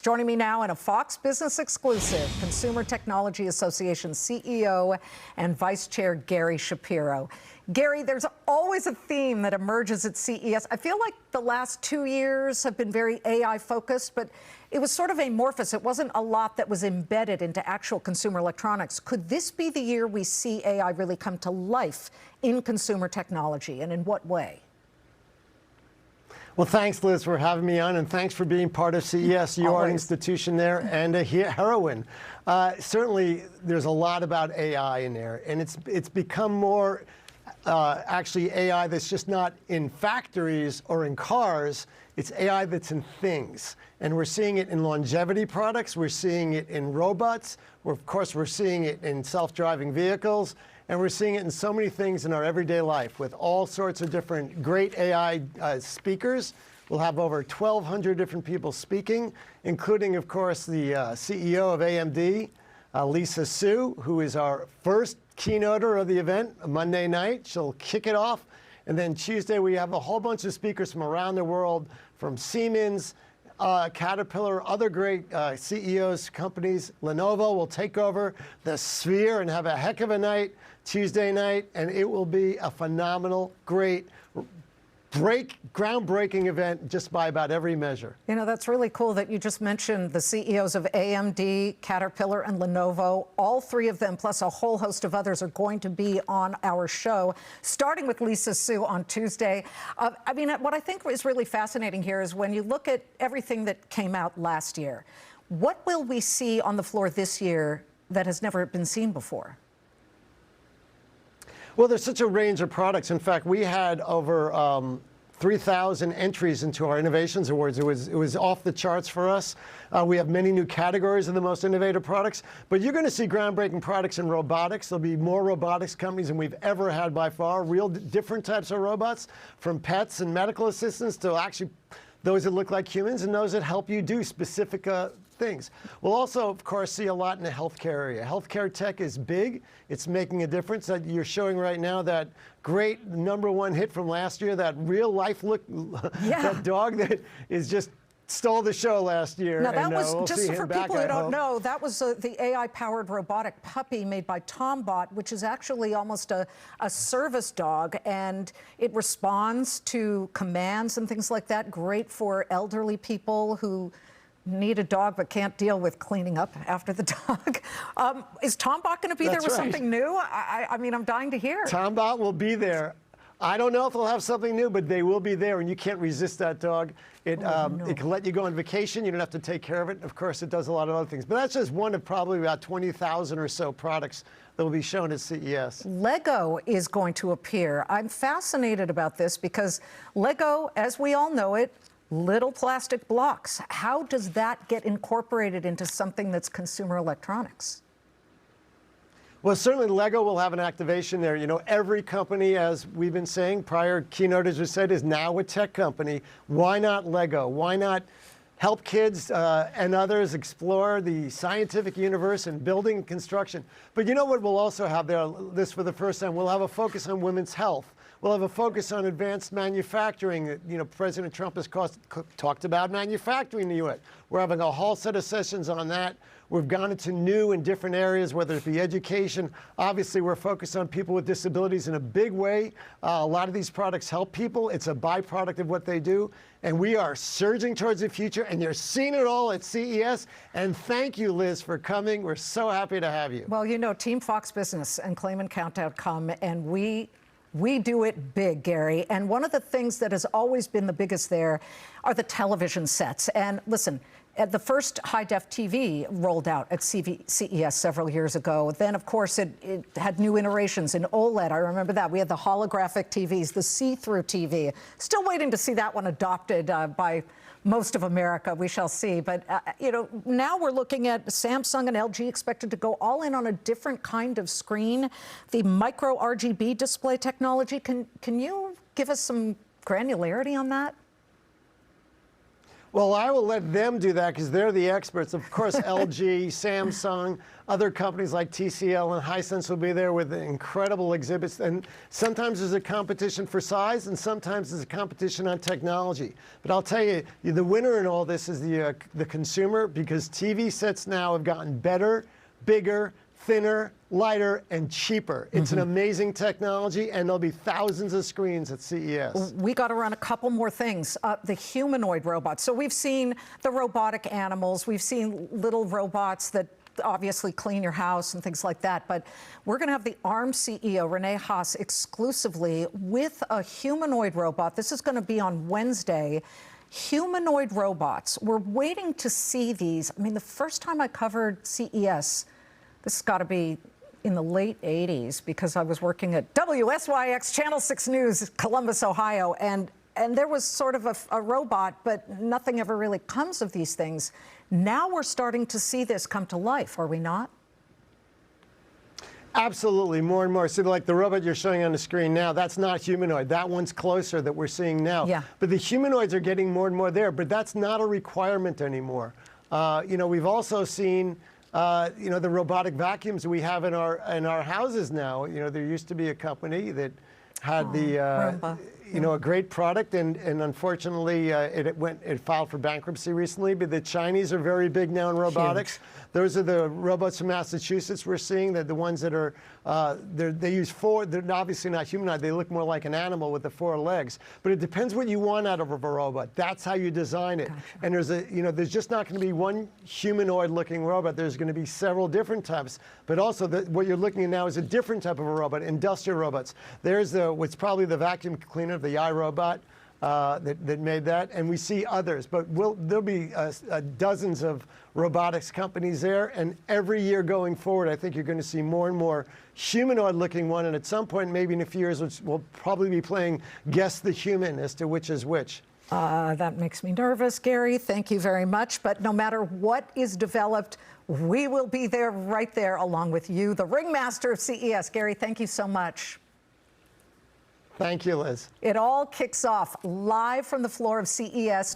Joining me now in a Fox Business exclusive, Consumer Technology Association CEO and Vice Chair Gary Shapiro. Gary, there's always a theme that emerges at CES. I feel like the last 2 years have been very AI focused, but it was sort of amorphous. It wasn't a lot that was embedded into actual consumer electronics. Could this be the year we see AI really come to life in consumer technology, and in what way? Well, thanks, Liz, for having me on, and thanks for being part of CES. You are an institution there and a heroine. Certainly, there's a lot about AI in there, and it's become more actually AI that's just not in factories or in cars. It's AI that's in things. And we're seeing it in longevity products. We're seeing it in robots. Of course, we're seeing it in self-driving vehicles. And we're seeing it in so many things in our everyday life with all sorts of different great AI speakers. We'll have over 1,200 different people speaking, including, of course, the CEO of AMD, Lisa Su, who is our first keynoter of the event, Monday night. She'll kick it off. And then Tuesday, we have a whole bunch of speakers from around the world, from Siemens, Caterpillar, other great CEOs, companies. Lenovo will take over the Sphere and have a heck of a night Tuesday night, and it will be a phenomenal, great, groundbreaking event just by about every measure. You know, that's really cool that you just mentioned the CEOs of AMD, Caterpillar, and Lenovo. All three of them, plus a whole host of others, are going to be on our show, starting with Lisa Su on Tuesday. I mean, what I think is really fascinating here is when you look at everything that came out last year, what will we see on the floor this year that has never been seen before? Well, there's such a range of products. In fact, we had over 3,000 entries into our Innovations Awards. It was off the charts for us. We have many new categories of the most innovative products. But you're going to see groundbreaking products in robotics. There'll be more robotics companies than we've ever had by far. Real different types of robots, from pets and medical assistants to actually those that look like humans and those that help you do specific things. We'll also, of course, see a lot in the healthcare area. Healthcare tech is big. It's making a difference. That you're showing right now that great #1 hit from last year, that real life look, that dog that is just stole the show last year. Now, that was, we'll just for people who don't know, that was the AI-powered robotic puppy made by Tombot, which is actually almost a service dog, and it responds to commands and things like that. Great for elderly people who need a dog but can't deal with cleaning up after the dog. Is Tombot going to be there with something new? I mean, I'm dying to hear. Tombot will be there. I don't know if they'll have something new, but they will be there, and you can't resist that dog. It can let you go on vacation. You don't have to take care of it. Of course, it does a lot of other things. But that's just one of probably about 20,000 or so products that will be shown at CES. Lego is going to appear. I'm fascinated about this because Lego, as we all know it, little plastic blocks. How does that get incorporated into something that's consumer electronics? Well, certainly Lego will have an activation there. You know, every company, as we've been saying, prior keynoters have said, is now a tech company. Why not Lego? Why not help kids and others explore the scientific universe in building and construction? But you know what we'll also have there, this for the first time, we'll have a focus on women's health. We'll have a focus on advanced manufacturing. You know, President Trump has talked about manufacturing the U.S. We're having a whole set of sessions on that. We've gone into new and different areas, whether it be education. Obviously, we're focused on people with disabilities in a big way. A lot of these products help people. It's a byproduct of what they do. And we are surging towards the future, and you're seeing it all at CES. And thank you, Liz, for coming. We're so happy to have you. Well, you know, Team Fox Business and Claman Countdown come, and we do it big, Gary. And one of the things that has always been the biggest there are the television sets. And listen, the first high-def TV rolled out at CES several years ago. Then, of course, it had new iterations in OLED. I remember that. We had the holographic TVs, the see-through TV. Still waiting to see that one adopted by most of America. We shall see. But, you know, now we're looking at Samsung and LG expected to go all in on a different kind of screen, the micro RGB display technology. Can you give us some granularity on that? Well, I will let them do that because they're the experts. Of course, LG, Samsung, other companies like TCL and Hisense will be there with incredible exhibits. And sometimes there's a competition for size, and sometimes there's a competition on technology. But I'll tell you, the winner in all this is the consumer, because TV sets now have gotten better, bigger, thinner, lighter, and cheaper. It's an amazing technology, and there'll be thousands of screens at CES. We got to run a couple more things. The humanoid robots. So we've seen the robotic animals. We've seen little robots that obviously clean your house and things like that. But we're going to have the ARM CEO, Rene Haas, exclusively with a humanoid robot. This is going to be on Wednesday. Humanoid robots. We're waiting to see these. I mean, the first time I covered CES, this has got to be in the late 80s, because I was working at WSYX Channel 6 News, Columbus, Ohio, and there was sort of a robot, but nothing ever really comes of these things. Now we're starting to see this come to life, are we not? Absolutely, more and more. So like the robot you're showing on the screen now, that's not humanoid. That one's closer that we're seeing now. Yeah. But the humanoids are getting more and more there, but that's not a requirement anymore. We've also seen the robotic vacuums we have in our houses now. There used to be a company that had a great product, and unfortunately it filed for bankruptcy recently. But the Chinese are very big now in robotics. Huge. Those are the robots from Massachusetts we're seeing. That the ones that are they use four. They're obviously not humanoid. They look more like an animal with the four legs. But it depends what you want out of a robot. That's how you design it. Gotcha. And there's just not going to be one humanoid-looking robot. There's going to be several different types. But also what you're looking at now is a different type of a robot, industrial robots. There's what's probably the vacuum cleaner, the iRobot. That made that, and we see others, but there'll be dozens of robotics companies there, and every year going forward, I think you're going to see more and more humanoid-looking one, and at some point, maybe in a few years, we'll probably be playing Guess the Human as to which is which. That makes me nervous, Gary. Thank you very much, but no matter what is developed, we will be there, right there, along with you, the ringmaster of CES. Gary, thank you so much. Thank you, Liz. It all kicks off live from the floor of CES.